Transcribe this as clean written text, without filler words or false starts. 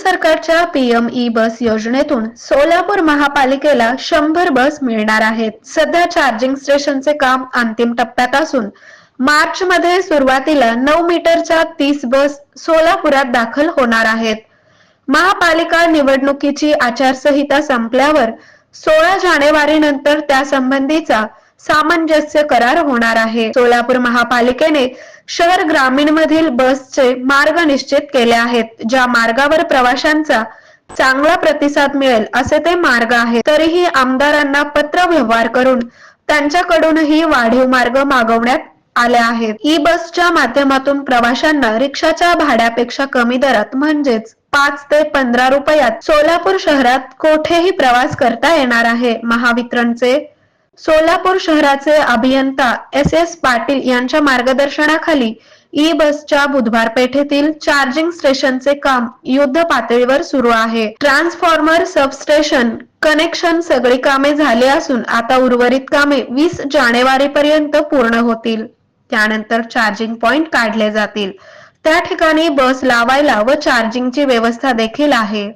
सरकारच्या PM-ई बस योजनेतून सोलापूर महापालिकेला 100 बस मिळणार आहेत. सध्या चार्जिंग स्टेशनचे काम अंतिम टप्प्यात असून मार्च मध्ये सुरुवातीला 9 मीटरच्या 30 बस सोलापुरात दाखल होणार आहेत. महापालिका निवडणुकीची आचारसंहिता संपल्यावर 16 जानेवारी नंतर त्यासंबंधीचा सामंजस्य करार होणार आहे. सोलापूर महापालिकेने शहर ग्रामीण मधील बसचे मार्ग निश्चित केले आहेत. ज्या मार्गावर प्रवाशांचा चांगला प्रतिसाद मिळेल असे ते मार्ग आहेत. तरीही आमदारांना पत्र व्यवहार करून त्यांच्याकडूनही वाढीव मार्ग मागवण्यात आले आहेत. ई बसच्या माध्यमातून प्रवाशांना रिक्षाच्या भाड्यापेक्षा कमी दरात म्हणजेच 5 ते 15 रुपयात सोलापूर शहरात कोठेही प्रवास करता येणार आहे. महावितरणचे सोलापूर शहराचे अभियंता SS पाटील यांच्या मार्गदर्शनाखाली ई बसच्या बुधवार पेठेतील चार्जिंग स्टेशनचे काम युद्ध पातळीवर सुरू आहे. ट्रान्सफॉर्मर, सबस्टेशन, कनेक्शन सगळी कामे झाली असून आता उर्वरित कामे 20 जानेवारी पर्यंत पूर्ण होतील. त्यानंतर चार्जिंग पॉइंट काढले जातील. त्या ठिकाणी बस लावायला व चार्जिंगची व्यवस्था देखील आहे.